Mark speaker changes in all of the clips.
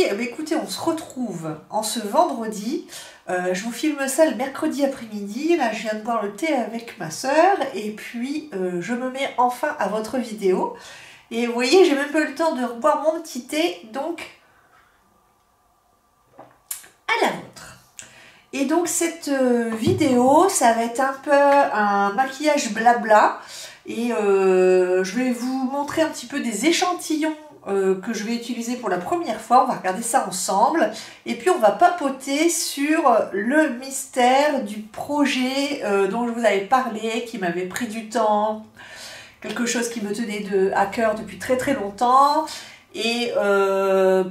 Speaker 1: écoutez, on se retrouve en ce vendredi. Je vous filme ça le mercredi après-midi. Là, je viens de boire le thé avec ma soeur. Et puis, je me mets enfin à votre vidéo. Et vous voyez, j'ai même pas eu le temps de boire mon petit thé. Donc, à la vôtre. Et donc, cette vidéo, ça va être un peu un maquillage blabla. Et je vais vous montrer un petit peu des échantillons que je vais utiliser pour la première fois. On va regarder ça ensemble. Et puis on va papoter sur le mystère du projet dont je vous avais parlé, qui m'avait pris du temps. Quelque chose qui me tenait à cœur depuis très très longtemps. Et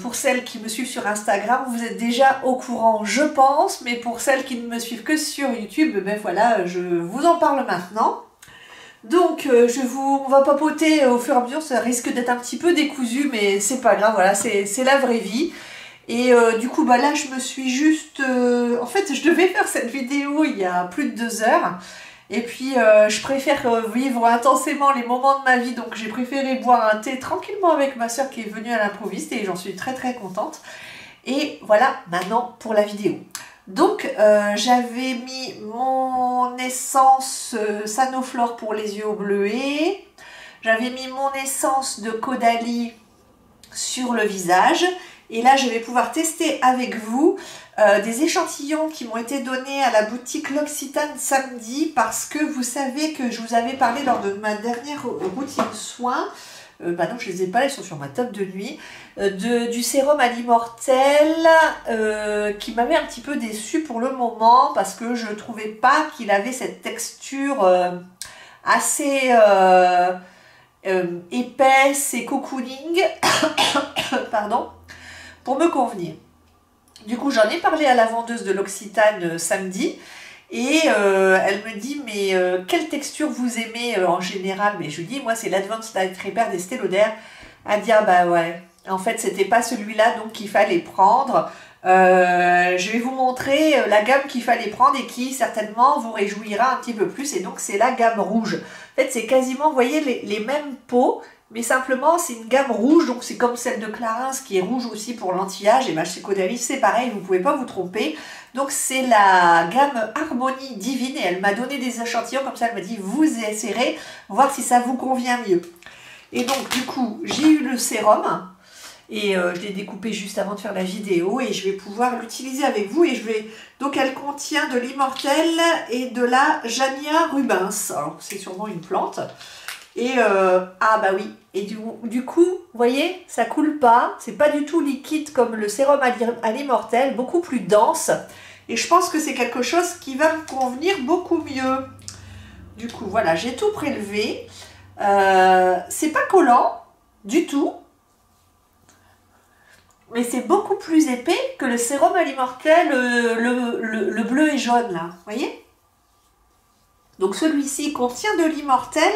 Speaker 1: pour celles qui me suivent sur Instagram, vous êtes déjà au courant, je pense. Mais pour celles qui ne me suivent que sur YouTube, ben voilà, je vous en parle maintenant. Donc, on va papoter au fur et à mesure, ça risque d'être un petit peu décousu, mais c'est pas grave, voilà, c'est la vraie vie. Et du coup, bah là, je me suis juste... en fait, je devais faire cette vidéo il y a plus de 2 heures. Et puis, je préfère vivre intensément les moments de ma vie, donc j'ai préféré boire un thé tranquillement avec ma soeur qui est venue à l'improviste, et j'en suis très très contente. Et voilà, maintenant pour la vidéo. Donc, j'avais mis mon essence Sanoflore pour les yeux bleuets. J'avais mis mon essence de Caudalie sur le visage. Et là, je vais pouvoir tester avec vous des échantillons qui m'ont été donnés à la boutique L'Occitane samedi. Parce que vous savez que je vous avais parlé lors de ma dernière routine soin. Bah non, je les ai pas, ils sont sur ma table de nuit, du sérum à l'immortel qui m'avait un petit peu déçue pour le moment parce que je trouvais pas qu'il avait cette texture assez épaisse et cocooning pardon, pour me convenir. Du coup, j'en ai parlé à la vendeuse de l'Occitane samedi. Et elle me dit, mais quelle texture vous aimez en général? Mais je lui dis, moi c'est l'Advanced Night Repair d'Estée Lauder. Elle dit, ah bah ouais, en fait c'était pas celui-là donc qu'il fallait prendre. Je vais vous montrer la gamme qu'il fallait prendre et qui certainement vous réjouira un petit peu plus. Et donc c'est la gamme rouge. En fait c'est quasiment, vous voyez, les mêmes pots. Mais simplement, c'est une gamme rouge, donc c'est comme celle de Clarins qui est rouge aussi pour l'anti-âge. Et bien chez Caudalie, c'est pareil, vous ne pouvez pas vous tromper. Donc c'est la gamme Harmonie Divine et elle m'a donné des échantillons comme ça. Elle m'a dit, vous essayerez, voir si ça vous convient mieux. Et donc du coup, j'ai eu le sérum et je l'ai découpé juste avant de faire la vidéo et je vais pouvoir l'utiliser avec vous. Et je vais... Donc elle contient de l'immortel et de la Jania rubens. Alors c'est sûrement une plante. Et ah bah oui, et du coup, vous voyez, ça coule pas, c'est pas du tout liquide comme le sérum à l'immortel, beaucoup plus dense. Et je pense que c'est quelque chose qui va me convenir beaucoup mieux. Du coup, voilà, j'ai tout prélevé. C'est pas collant du tout, mais c'est beaucoup plus épais que le sérum à l'immortel, le bleu et jaune là, vous voyez? Donc celui-ci contient de l'immortel,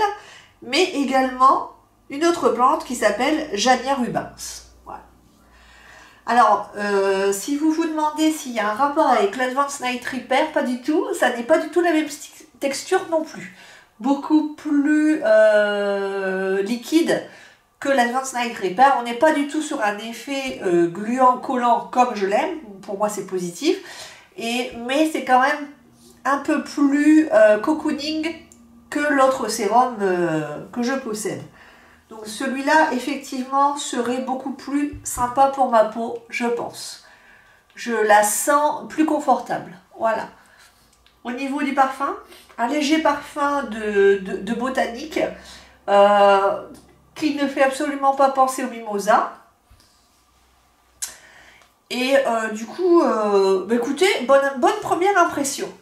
Speaker 1: mais également une autre plante qui s'appelle Jania rubens. Voilà. Alors, si vous vous demandez s'il y a un rapport avec l'Advanced Night Repair, pas du tout, ça n'est pas du tout la même texture non plus. Beaucoup plus liquide que l'Advanced Night Repair. On n'est pas du tout sur un effet gluant, collant comme je l'aime, pour moi c'est positif, mais c'est quand même un peu plus cocooning que l'autre sérum que je possède. Donc celui-là, effectivement, serait beaucoup plus sympa pour ma peau, je pense. Je la sens plus confortable. Voilà. Au niveau du parfum, un léger parfum de botanique qui ne fait absolument pas penser au mimosa. Et du coup, bah écoutez, bonne première impression.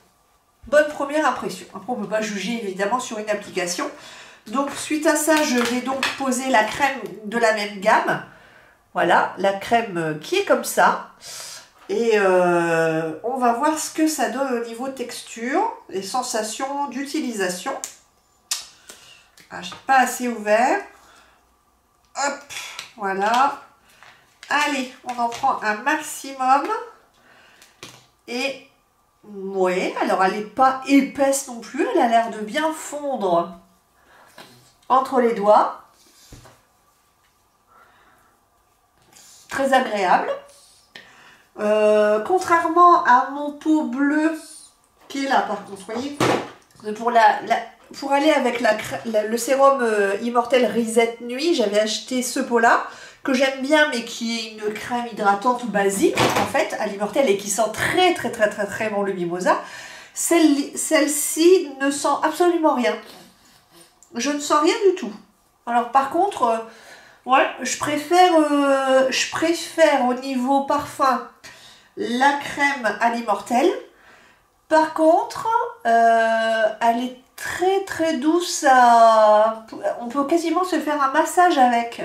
Speaker 1: Bonne première impression. Après, on ne peut pas juger évidemment sur une application. Donc, suite à ça, je vais donc poser la crème de la même gamme. Voilà, la crème qui est comme ça. Et on va voir ce que ça donne au niveau texture, les sensations d'utilisation. Ah, je n'ai pas assez ouvert. Hop, voilà. Allez, on en prend un maximum. Et... ouais, alors elle n'est pas épaisse non plus, elle a l'air de bien fondre entre les doigts. Très agréable. Contrairement à mon pot bleu, qui est là par contre, vous voyez, pour aller avec le sérum Immortel Reset Nuit, j'avais acheté ce pot-là, que j'aime bien, mais qui est une crème hydratante basique, en fait, à l'Immortel, et qui sent très très très très très bon le mimosa. Celle-ci ne sent absolument rien. Je ne sens rien du tout. Alors par contre, ouais, je préfère au niveau parfum la crème à l'Immortel. Par contre, elle est très très douce. On peut quasiment se faire un massage avec.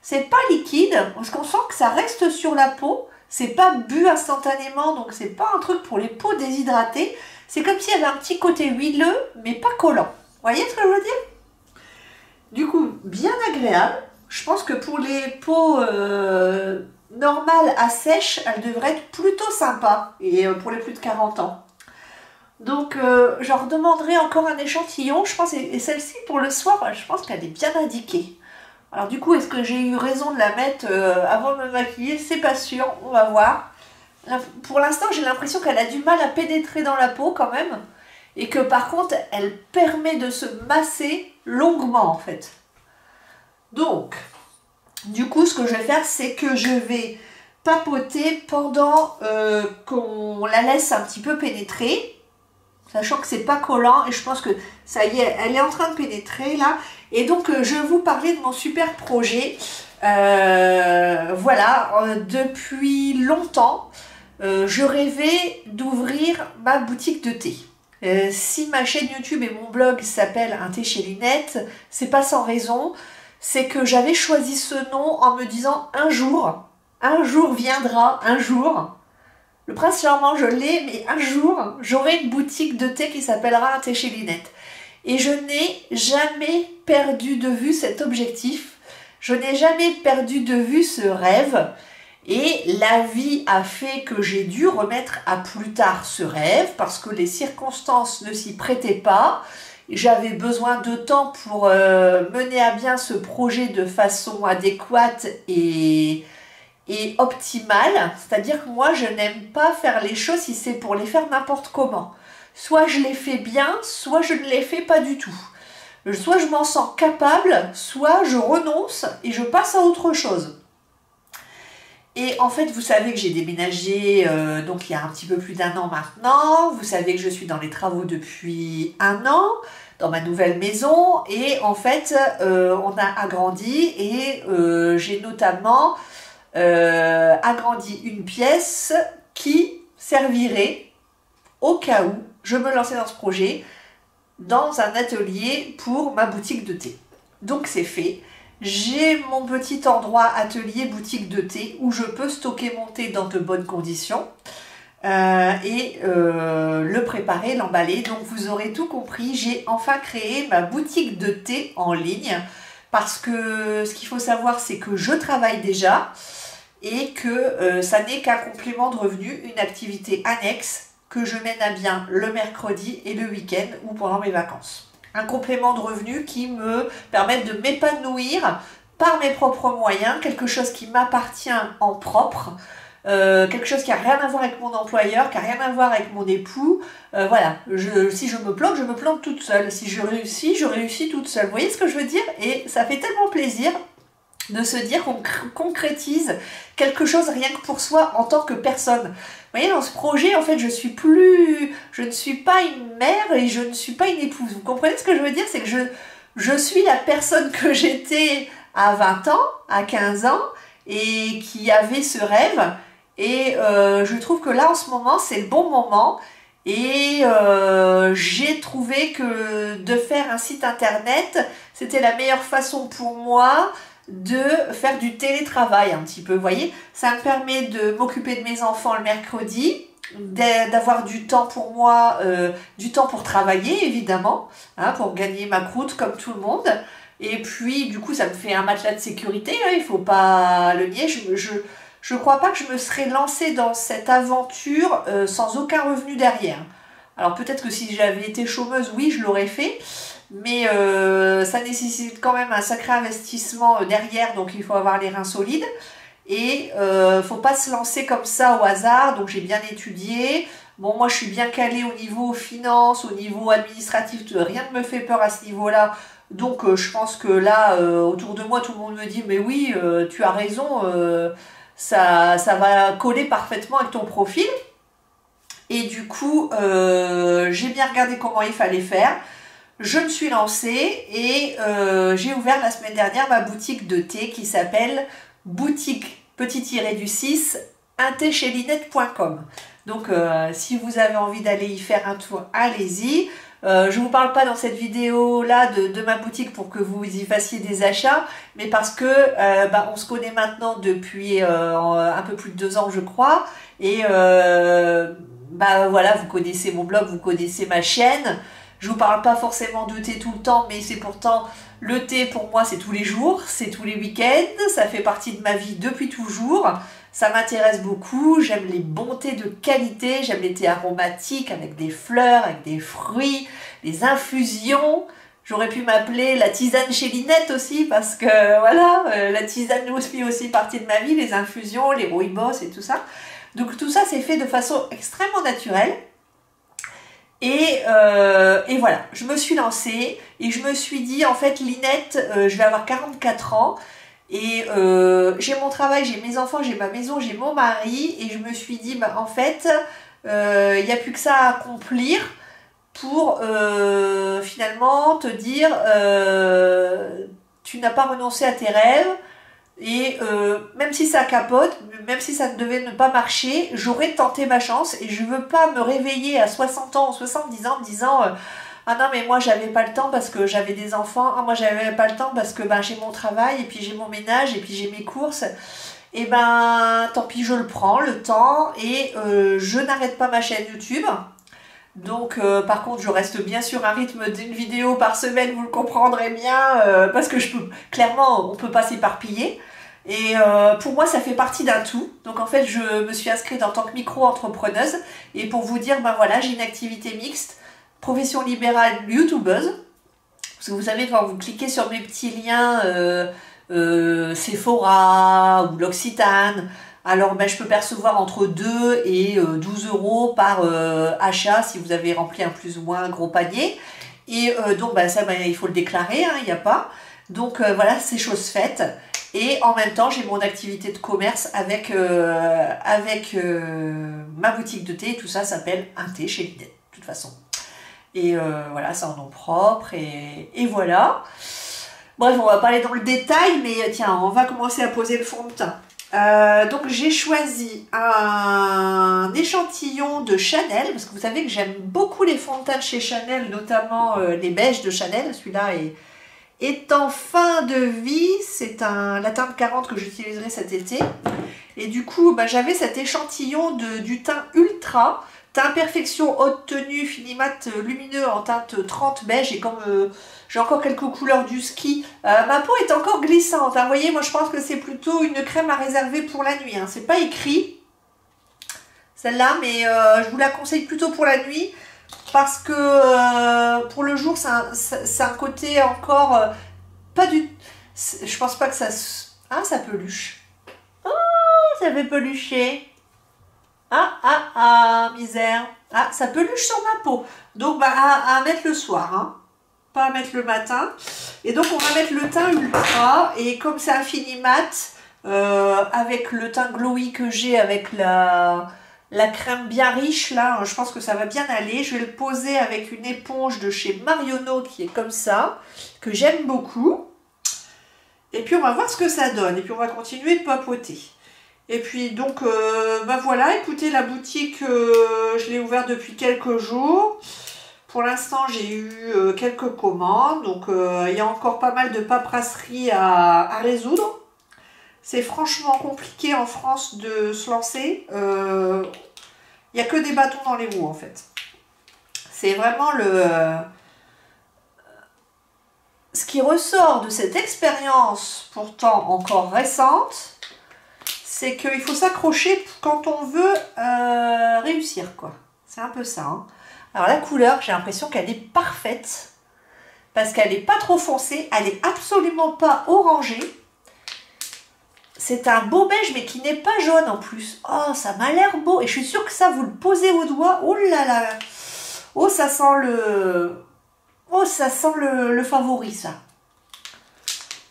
Speaker 1: C'est pas liquide, parce qu'on sent que ça reste sur la peau. C'est pas bu instantanément, donc c'est pas un truc pour les peaux déshydratées. C'est comme s'il y avait un petit côté huileux, mais pas collant. Vous voyez ce que je veux dire? Du coup, bien agréable. Je pense que pour les peaux normales à sèche, elle devrait être plutôt sympa. Et pour les plus de 40 ans. Donc, je leur demanderai encore un échantillon. Je pense, et celle-ci, pour le soir, je pense qu'elle est bien indiquée. Alors du coup, est-ce que j'ai eu raison de la mettre avant de me maquiller? C'est pas sûr, on va voir. Pour l'instant, j'ai l'impression qu'elle a du mal à pénétrer dans la peau quand même. Et que par contre, elle permet de se masser longuement en fait. Donc, du coup, ce que je vais faire, c'est que je vais papoter pendant qu'on la laisse un petit peu pénétrer. Sachant que c'est pas collant et je pense que ça y est, elle est en train de pénétrer là. Et donc je vais vous parler de mon super projet. Voilà, depuis longtemps, je rêvais d'ouvrir ma boutique de thé. Si ma chaîne YouTube et mon blog s'appellent Un thé chez Linette, c'est pas sans raison. C'est que j'avais choisi ce nom en me disant un jour viendra, un jour. Le prince charmant, je l'ai, mais un jour, j'aurai une boutique de thé qui s'appellera Un thé chez Linette. Et je n'ai jamais perdu de vue cet objectif. Je n'ai jamais perdu de vue ce rêve. Et la vie a fait que j'ai dû remettre à plus tard ce rêve parce que les circonstances ne s'y prêtaient pas. J'avais besoin de temps pour mener à bien ce projet de façon adéquate et optimale, c'est-à-dire que moi je n'aime pas faire les choses si c'est pour les faire n'importe comment. Soit je les fais bien, soit je ne les fais pas du tout. Soit je m'en sens capable, soit je renonce et je passe à autre chose. Et en fait, vous savez que j'ai déménagé donc il y a un petit peu plus d'1 an maintenant. Vous savez que je suis dans les travaux depuis 1 an, dans ma nouvelle maison. Et en fait, on a agrandi et j'ai notamment agrandi une pièce qui servirait, au cas où je me lançais dans ce projet, dans un atelier pour ma boutique de thé. Donc c'est fait. J'ai mon petit endroit atelier boutique de thé où je peux stocker mon thé dans de bonnes conditions et le préparer, l'emballer. Donc vous aurez tout compris, j'ai enfin créé ma boutique de thé en ligne parce que ce qu'il faut savoir, c'est que je travaille déjà et que ça n'est qu'un complément de revenu, une activité annexe que je mène à bien le mercredi et le week-end ou pendant mes vacances. Un complément de revenu qui me permet de m'épanouir par mes propres moyens, quelque chose qui m'appartient en propre, quelque chose qui n'a rien à voir avec mon employeur, qui n'a rien à voir avec mon époux. Voilà, si je me plante toute seule. Si je réussis toute seule. Vous voyez ce que je veux dire? Et ça fait tellement plaisir de se dire qu'on concrétise quelque chose rien que pour soi en tant que personne. Vous voyez, dans ce projet, en fait, je ne suis pas une mère et je ne suis pas une épouse. Vous comprenez ce que je veux dire? C'est que je suis la personne que j'étais à 20 ans, à 15 ans, et qui avait ce rêve. Et je trouve que là, en ce moment, c'est le bon moment. Et j'ai trouvé que de faire un site internet, c'était la meilleure façon pour moi de faire du télétravail un petit peu, vous voyez, ça me permet de m'occuper de mes enfants le mercredi, d'avoir du temps pour moi, du temps pour travailler évidemment, hein, pour gagner ma croûte comme tout le monde, et puis du coup ça me fait un matelas de sécurité, hein, il faut pas le nier, je crois pas que je me serais lancée dans cette aventure sans aucun revenu derrière. Alors peut-être que si j'avais été chômeuse, oui, je l'aurais fait, mais ça nécessite quand même un sacré investissement derrière, donc il faut avoir les reins solides. et faut pas se lancer comme ça au hasard, donc j'ai bien étudié. Bon, moi je suis bien calée au niveau finance, au niveau administratif, rien ne me fait peur à ce niveau-là. Donc je pense que là, autour de moi, tout le monde me dit, mais oui, tu as raison, ça va coller parfaitement avec ton profil. Et du coup, j'ai bien regardé comment il fallait faire. Je me suis lancée et j'ai ouvert la semaine dernière ma boutique de thé qui s'appelle boutique petit-du-6 untéchelinette.com. Donc si vous avez envie d'aller y faire un tour, allez-y. Je ne vous parle pas dans cette vidéo là de ma boutique pour que vous y fassiez des achats, mais parce que on se connaît maintenant depuis un peu plus de 2 ans je crois, et voilà, vous connaissez mon blog, vous connaissez ma chaîne. Je vous parle pas forcément de thé tout le temps, mais c'est pourtant le thé pour moi c'est tous les jours, c'est tous les week-ends, ça fait partie de ma vie depuis toujours. Ça m'intéresse beaucoup, j'aime les bons thés de qualité, j'aime les thés aromatiques avec des fleurs, avec des fruits, les infusions. J'aurais pu m'appeler la tisane chez Linette aussi parce que voilà, la tisane fait aussi partie de ma vie, les infusions, les rooibos et tout ça. Donc tout ça c'est fait de façon extrêmement naturelle. Et voilà, je me suis lancée et je me suis dit, en fait, Linette, je vais avoir 44 ans et j'ai mon travail, j'ai mes enfants, j'ai ma maison, j'ai mon mari et je me suis dit, bah, en fait, il n'y a plus que ça à accomplir pour finalement te dire, tu n'as pas renoncé à tes rêves. Et même si ça capote, même si ça ne devait ne pas marcher, j'aurais tenté ma chance et je veux pas me réveiller à 60 ans ou 70 ans en me disant ah non mais moi j'avais pas le temps parce que j'avais des enfants, ah moi j'avais pas le temps parce que j'ai mon travail et puis j'ai mon ménage et puis j'ai mes courses. Et tant pis, je le prends le temps et je n'arrête pas ma chaîne YouTube. Donc par contre je reste bien sur un rythme d'une vidéo par semaine, vous le comprendrez bien, parce que clairement on peut pas s'éparpiller. Et pour moi ça fait partie d'un tout. Donc en fait je me suis inscrite en tant que micro-entrepreneuse. Et pour vous dire, voilà, j'ai une activité mixte, profession libérale youtubeuse. Parce que vous savez, quand vous cliquez sur mes petits liens Sephora ou l'Occitane, alors je peux percevoir entre 2 et 12 euros par achat si vous avez rempli un plus ou moins gros panier. Et donc ça il faut le déclarer, il n'y a pas. Donc voilà, c'est chose faite. Et en même temps, j'ai mon activité de commerce avec ma boutique de thé. Et tout ça s'appelle un thé chez Linette, de toute façon. Et voilà, c'est en nom propre. Et voilà. Bref, on va pas aller dans le détail, mais tiens, on va commencer à poser le fond de teint. Donc j'ai choisi un échantillon de Chanel, parce que vous savez que j'aime beaucoup les fonds de teint de chez Chanel, notamment les beiges de Chanel. Celui-là est en fin de vie, c'est la teinte 40 que j'utiliserai cet été. Et du coup, j'avais cet échantillon du teint Ultra, teint perfection haute tenue, fini mat lumineux en teinte 30 beige. Et comme j'ai encore quelques couleurs du ski, ma peau est encore glissante. Vous voyez, moi je pense que c'est plutôt une crème à réserver pour la nuit. C'est pas écrit, celle-là, mais je vous la conseille plutôt pour la nuit. Parce que pour le jour, c'est un côté encore pas du... Je pense pas que ça... Ah, ça peluche. Oh, ça fait pelucher. Misère. Ah, ça peluche sur ma peau. Donc, à mettre le soir, pas à mettre le matin. Et donc, on va mettre le teint Ultra. Et comme c'est un fini mat, avec le teint glowy que j'ai, avec la crème bien riche, là, je pense que ça va bien aller. Je vais le poser avec une éponge de chez Marionneau qui est comme ça, que j'aime beaucoup. Et puis on va voir ce que ça donne. Et puis on va continuer de papoter. Et puis donc, voilà, écoutez, la boutique, je l'ai ouverte depuis quelques jours. Pour l'instant, j'ai eu quelques commandes. Donc il y a encore pas mal de paperasserie à résoudre. C'est franchement compliqué en France de se lancer. Il n'y a que des bâtons dans les roues en fait. C'est vraiment ce qui ressort de cette expérience, pourtant encore récente, c'est qu'il faut s'accrocher quand on veut réussir, quoi. C'est un peu ça. Alors la couleur, j'ai l'impression qu'elle est parfaite, parce qu'elle n'est pas trop foncée, elle n'est absolument pas orangée. c'est un beau beige, mais qui n'est pas jaune en plus. Oh, ça m'a l'air beau. Et je suis sûre que ça, vous le posez au doigt. Oh là là. Oh, ça sent le... Oh, ça sent le favori, ça.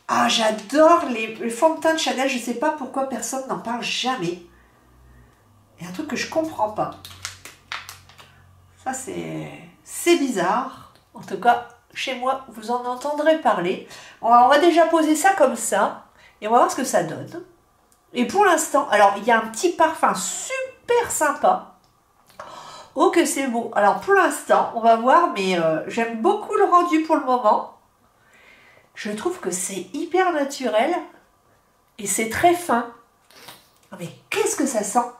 Speaker 1: Ah, j'adore les fonds de teint de Chanel. Je ne sais pas pourquoi personne n'en parle jamais. Il y a un truc que je ne comprends pas. Ça, c'est bizarre. En tout cas, chez moi, vous en entendrez parler. On va déjà poser ça comme ça. Et on va voir ce que ça donne. Et pour l'instant, alors, il y a un petit parfum super sympa. Oh, que c'est beau. Alors, pour l'instant, on va voir, mais j'aime beaucoup le rendu pour le moment. Je trouve que c'est hyper naturel. Et c'est très fin. Oh, mais qu'est-ce que ça sent?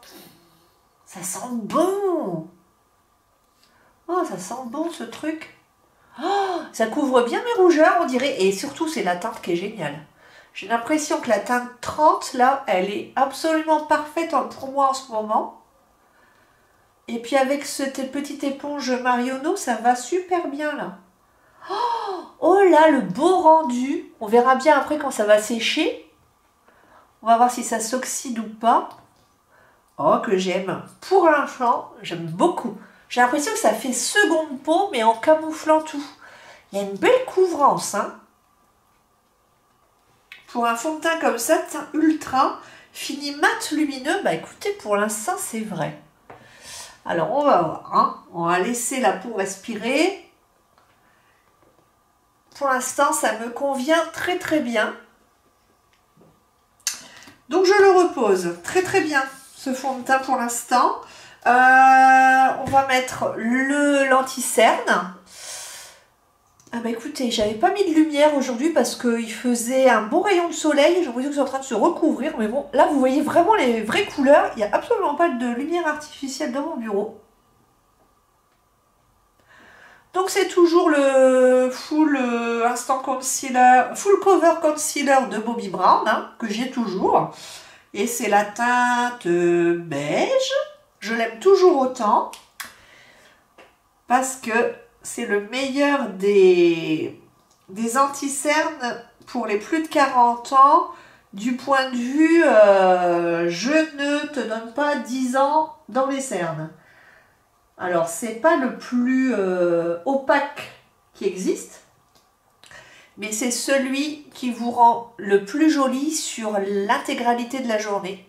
Speaker 1: Ça sent bon. Oh, ça sent bon, ce truc. Oh, ça couvre bien mes rougeurs, on dirait. Et surtout, c'est la teinte qui est géniale. J'ai l'impression que la teinte 30, là, elle est absolument parfaite pour moi en ce moment. Et puis avec cette petite éponge Marionneau, ça va super bien, là. Oh là, le beau rendu. On verra bien après quand ça va sécher. On va voir si ça s'oxyde ou pas. Oh, que j'aime. Pour l'instant, j'aime beaucoup. J'ai l'impression que ça fait seconde peau, mais en camouflant tout. Il y a une belle couvrance, hein. Pour un fond de teint comme ça, teint ultra, fini mat lumineux, bah écoutez, pour l'instant, c'est vrai. Alors, on va voir, hein. On va laisser la peau respirer. Pour l'instant, ça me convient très très bien. Donc, je le repose très très bien, ce fond de teint pour l'instant. On va mettre l'anti-cerne. Ah bah écoutez, j'avais pas mis de lumière aujourd'hui parce qu'il faisait un beau rayon de soleil. J'ai l'impression que c'est en train de se recouvrir. Mais bon, là vous voyez vraiment les vraies couleurs. Il n'y a absolument pas de lumière artificielle dans mon bureau. Donc c'est toujours le full instant concealer, full cover concealer de Bobbi Brown, hein, que j'ai toujours. Et c'est la teinte beige. Je l'aime toujours autant. Parce que c'est le meilleur des anti-cernes pour les plus de 40 ans, du point de vue je ne te donne pas 10 ans dans les cernes. Alors, c'est pas le plus opaque qui existe, mais c'est celui qui vous rend le plus joli sur l'intégralité de la journée.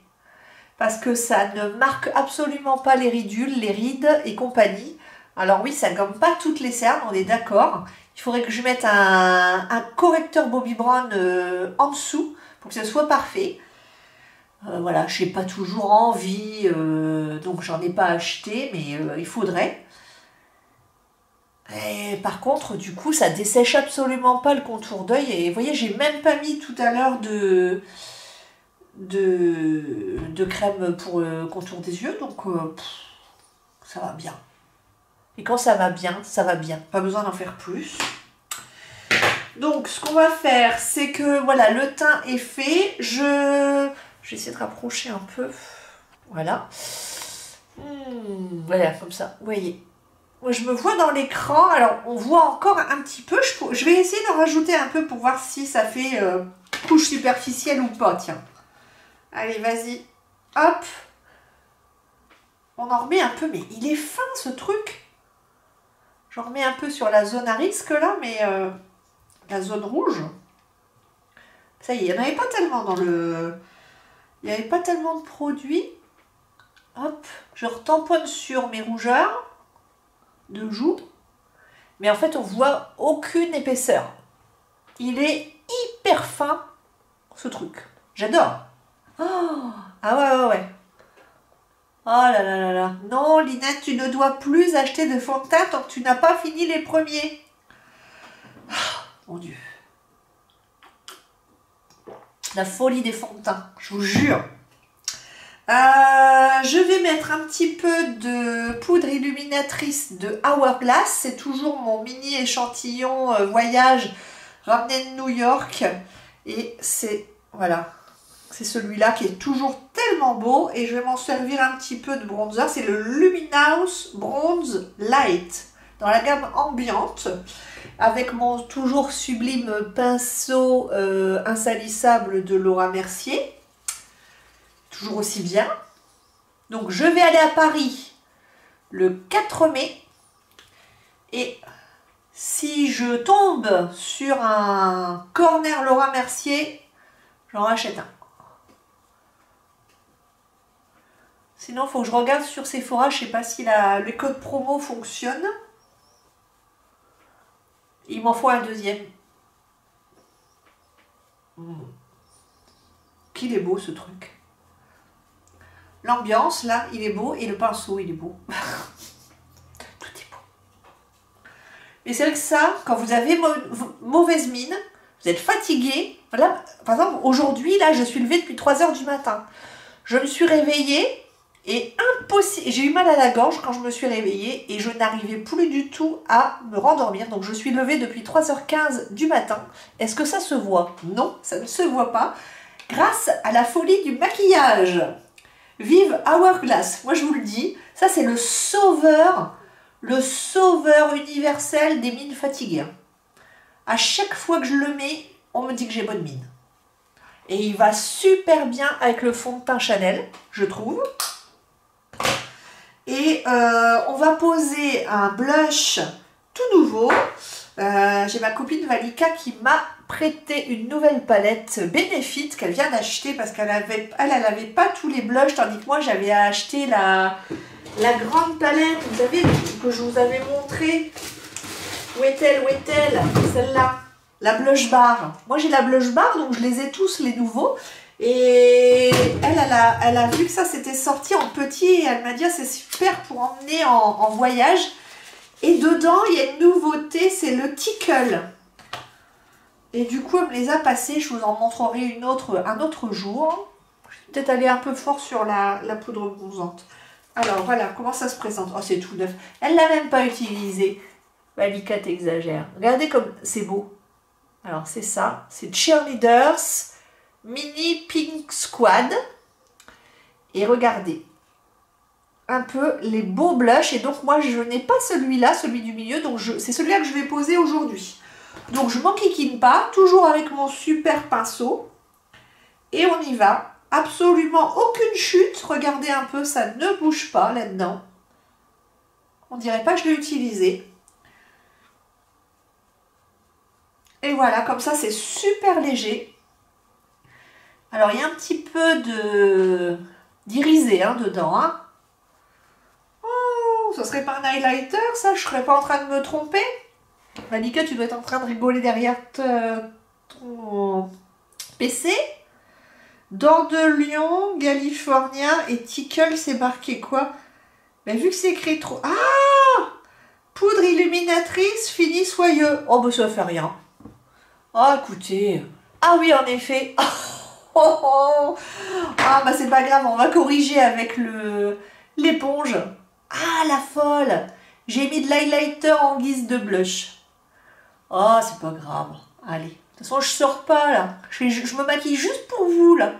Speaker 1: Parce que ça ne marque absolument pas les ridules, les rides et compagnie. Alors oui, ça gomme pas toutes les cernes, on est d'accord. Il faudrait que je mette un correcteur Bobbi Brown en dessous pour que ce soit parfait. Voilà, je n'ai pas toujours envie, donc j'en ai pas acheté, mais il faudrait. Et par contre, du coup, ça dessèche absolument pas le contour d'œil. Et vous voyez, j'ai même pas mis tout à l'heure de crème pour le contour des yeux, donc ça va bien. Et quand ça va bien, ça va bien. Pas besoin d'en faire plus. Donc, ce qu'on va faire, c'est que, voilà, le teint est fait. Je vais essayer de rapprocher un peu. Voilà. Voilà, comme ça. Vous voyez. Moi, je me vois dans l'écran. Alors, on voit encore un petit peu. Je vais essayer d'en rajouter un peu pour voir si ça fait couche superficielle ou pas. Tiens. Allez, vas-y. Hop. On en remet un peu. Mais il est fin, ce truc. J'en remets un peu sur la zone à risque là, mais la zone rouge. Ça y est, il n'y en avait pas tellement dans le... Il n'y avait pas tellement de produits. Hop, je retamponne sur mes rougeurs de joues. Mais en fait, on voit aucune épaisseur. Il est hyper fin, ce truc. J'adore. Oh, ah ouais. Oh là là là là. Non, Linette, tu ne dois plus acheter de fond de teint tant que tu n'as pas fini les premiers. Oh, mon Dieu. La folie des fonds de teint, je vous jure. Je vais mettre un petit peu de poudre illuminatrice de Hourglass. C'est toujours mon mini échantillon voyage ramené de New York. Et c'est, voilà, c'est celui-là qui est toujours tellement beau. Et je vais m'en servir un petit peu de bronzer. C'est le Luminous Bronze Light dans la gamme ambiante. Avec mon toujours sublime pinceau insalissable de Laura Mercier. toujours aussi bien. Donc je vais aller à Paris le 4 mai. Et si je tombe sur un corner Laura Mercier, j'en rachète un. Sinon, il faut que je regarde sur Sephora. Je ne sais pas si le code promo fonctionne. Il m'en faut un deuxième. Qu'il est beau ce truc. L'ambiance, là, il est beau. Et le pinceau, il est beau. Tout est beau. Et c'est vrai que ça, quand vous avez mauvaise mine, vous êtes fatigué. Voilà, par exemple, aujourd'hui, là, je suis levée depuis 3 h du matin. Je me suis réveillée et impossible. J'ai eu mal à la gorge quand je me suis réveillée et je n'arrivais plus du tout à me rendormir. Donc, je suis levée depuis 3 h 15 du matin. Est-ce que ça se voit? Non, ça ne se voit pas. Grâce à la folie du maquillage. Vive Hourglass. Moi, je vous le dis, ça, c'est le sauveur universel des mines fatiguées. À chaque fois que je le mets, on me dit que j'ai bonne mine. Et il va super bien avec le fond de teint Chanel, je trouve. Et on va poser un blush tout nouveau. J'ai ma copine Valika qui m'a prêté une nouvelle palette Benefit qu'elle vient d'acheter parce qu'elle avait pas tous les blushs, tandis que moi j'avais acheté la grande palette, vous savez, que je vous avais montré. Où est-elle? Celle-là, la blush bar. Moi j'ai la blush bar, donc je les ai tous les nouveaux. Et elle a vu que ça s'était sorti en petit et elle m'a dit c'est super pour emmener en voyage. Et dedans il y a une nouveauté, c'est le Tickle. Et du coup elle me les a passés, je vous en montrerai un autre jour. Je vais peut-être aller un peu fort sur la poudre bronzante. Alors voilà comment ça se présente. Oh c'est tout neuf. Elle l'a même pas utilisé. Valika t'exagère. Regardez comme c'est beau. Alors c'est ça, c'est Cheerleaders Mini Pink Squad. Et regardez un peu les beaux blushs. Et donc moi je n'ai pas celui-là, celui du milieu. Donc c'est celui-là que je vais poser aujourd'hui. Donc je m'enquiquine pas, toujours avec mon super pinceau. Et on y va. Absolument aucune chute. Regardez un peu, ça ne bouge pas là-dedans. On dirait pas que je l'ai utilisé. Et voilà, comme ça, c'est super léger. Alors, il y a un petit peu d'irisé dedans. Hein. Oh, ça serait pas un highlighter, ça? Je serais pas en train de me tromper? Malika, tu dois être en train de rigoler derrière ton PC. Dents de lion, California et Tickle, c'est marqué quoi? Mais vu que c'est écrit trop... Ah! Poudre illuminatrice, fini soyeux. Oh, bah ça fait rien. Oh, écoutez. Ah oui, en effet. Oh, oh. Ah, bah c'est pas grave, on va corriger avec l'éponge. Ah, la folle. J'ai mis de l'highlighter en guise de blush. Oh, c'est pas grave. Allez. De toute façon, je sors pas, là. Je me maquille juste pour vous, là.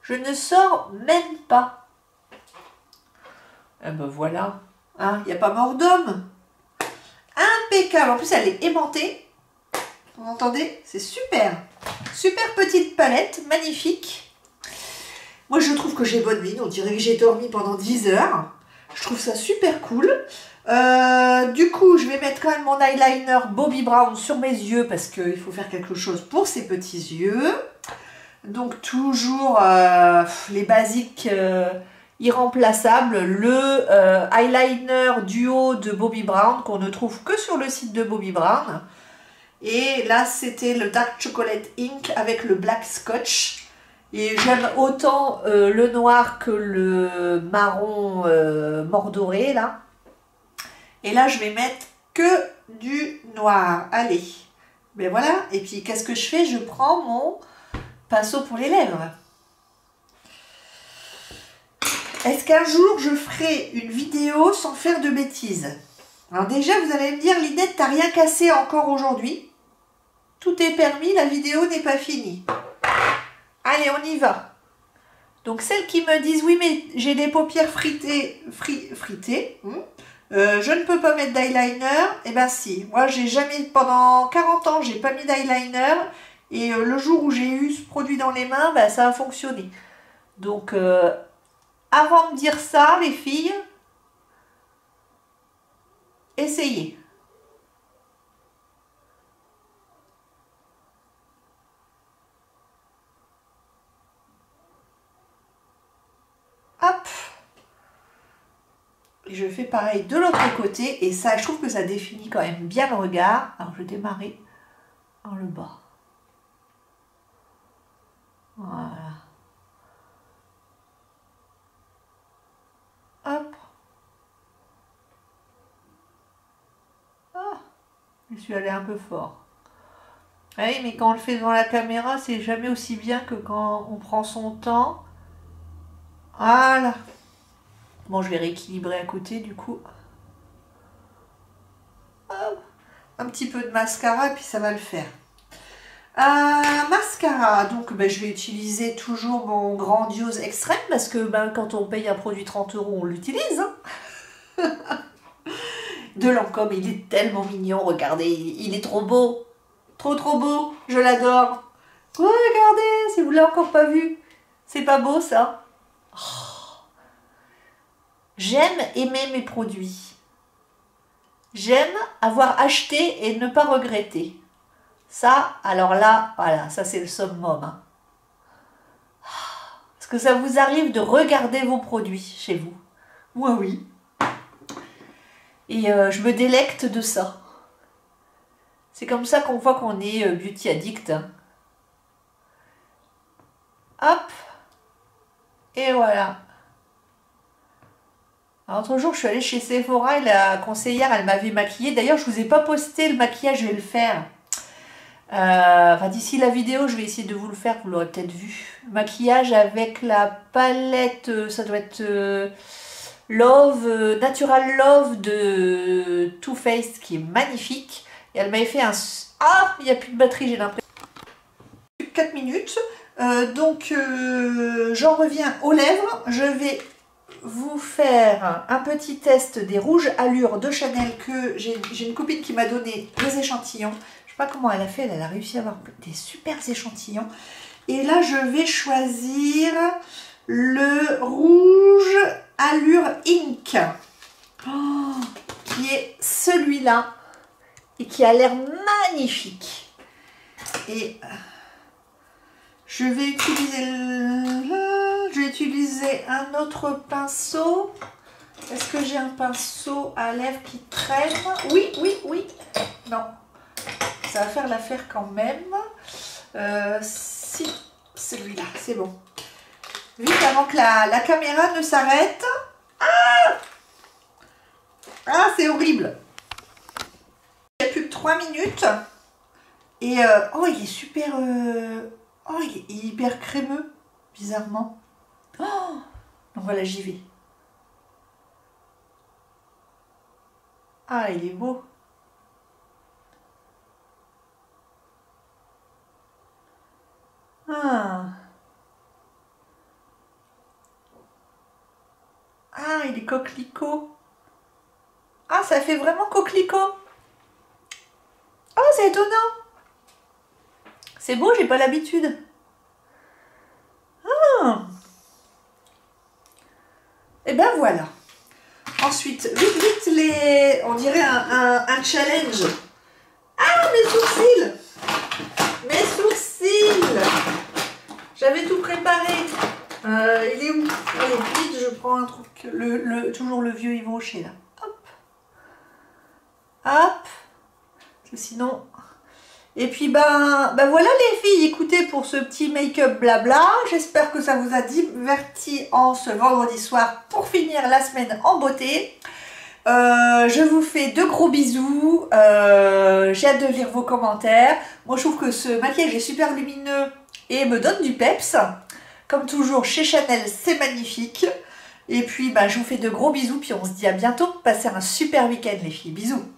Speaker 1: Je ne sors même pas. Eh ben voilà. Hein, il n'y a pas mort d'homme. Impeccable. En plus, elle est aimantée. Vous entendez? C'est super. Super petite palette, magnifique. Moi, je trouve que j'ai bonne mine. On dirait que j'ai dormi pendant 10 heures. Je trouve ça super cool. Du coup, je vais mettre quand même mon eyeliner Bobbi Brown sur mes yeux parce qu'il faut faire quelque chose pour ces petits yeux. Donc, toujours les basiques irremplaçables. Le eyeliner duo de Bobbi Brown qu'on ne trouve que sur le site de Bobbi Brown. Et là, c'était le Dark Chocolate Ink avec le Black Scotch. Et j'aime autant le noir que le marron mordoré, là. Et là, je vais mettre que du noir. Allez. Ben voilà. Et puis, qu'est-ce que je fais? Je prends mon pinceau pour les lèvres. Est-ce qu'un jour, je ferai une vidéo sans faire de bêtises? Alors déjà, vous allez me dire, Linette, t'as rien cassé encore aujourd'hui. Tout est permis, la vidéo n'est pas finie. Allez, on y va. Donc, celles qui me disent, oui, mais j'ai des paupières fritées, je ne peux pas mettre d'eyeliner. Eh ben si, moi, j'ai jamais, pendant 40 ans, j'ai pas mis d'eyeliner. Et le jour où j'ai eu ce produit dans les mains, ben, ça a fonctionné. Donc, avant de dire ça, les filles, essayez. Hop. Et je fais pareil de l'autre côté. Et ça, je trouve que ça définit quand même bien le regard. Alors, je vais démarrer par le bas. Voilà. Hop. Ah, je suis allée un peu fort. Oui, mais quand on le fait devant la caméra, c'est jamais aussi bien que quand on prend son temps. Voilà. Bon, je vais rééquilibrer à côté du coup. Hop. Un petit peu de mascara et puis ça va le faire. Mascara, donc je vais utiliser toujours mon Grandiose Extrême parce que quand on paye un produit 30 €, on l'utilise. Hein. De Lancôme, il est tellement mignon, regardez, il est trop beau. Trop beau, je l'adore. Oh, regardez, si vous ne l'avez encore pas vu. C'est pas beau ça? Oh. J'aime aimer mes produits. J'aime avoir acheté et ne pas regretter. Ça, alors là, voilà, ça c'est le summum. Hein. Est-ce que ça vous arrive de regarder vos produits chez vous? Moi oui. Et je me délecte de ça. C'est comme ça qu'on voit qu'on est beauty addict. Hein. Hop. Et voilà. L'autre jour, je suis allée chez Sephora et la conseillère, elle m'avait maquillée. D'ailleurs, je ne vous ai pas posté le maquillage, je vais le faire. D'ici la vidéo, je vais essayer de vous le faire, vous l'aurez peut-être vu. Maquillage avec la palette, ça doit être Love, Natural Love de Too Faced, qui est magnifique. Et elle m'avait fait un... Ah, il n'y a plus de batterie, j'ai l'impression. 4 minutes. J'en reviens aux lèvres. Je vais vous faire un petit test des rouges allures de Chanel que j'ai une copine qui m'a donné des échantillons. Je sais pas comment elle a fait, elle a réussi à avoir des super échantillons. Et là, je vais choisir le rouge allure Ink, qui est celui-là et qui a l'air magnifique. Et je vais utiliser un autre pinceau. Est-ce que j'ai un pinceau à lèvres qui traîne? Oui. Non. Ça va faire l'affaire quand même. Si, celui-là, c'est bon. Vite avant que la caméra ne s'arrête. Ah, c'est horrible. Il n'y a plus que 3 minutes. Et oh, il est super... oh, il est hyper crémeux, bizarrement. Oh, donc voilà, j'y vais. Ah, il est beau. Ah, il est coquelicot. Ah, ça fait vraiment coquelicot. Oh, c'est étonnant. C'est beau, j'ai pas l'habitude. Et ben voilà. Ensuite, vite, on dirait un challenge. Ah, mes sourcils. Mes sourcils. J'avais tout préparé. Il est où? Allez, vite, je prends un truc. Toujours le vieux Yves Rocher, là. Hop. Hop. Parce que sinon... Et puis, voilà les filles, écoutez, pour ce petit make-up blabla. J'espère que ça vous a diverti en ce vendredi soir pour finir la semaine en beauté. Je vous fais de gros bisous. J'ai hâte de lire vos commentaires. Moi, je trouve que ce maquillage est super lumineux et me donne du peps. Comme toujours, chez Chanel, c'est magnifique. Et puis, je vous fais de gros bisous. Puis, on se dit à bientôt. Passez un super week-end, les filles. Bisous.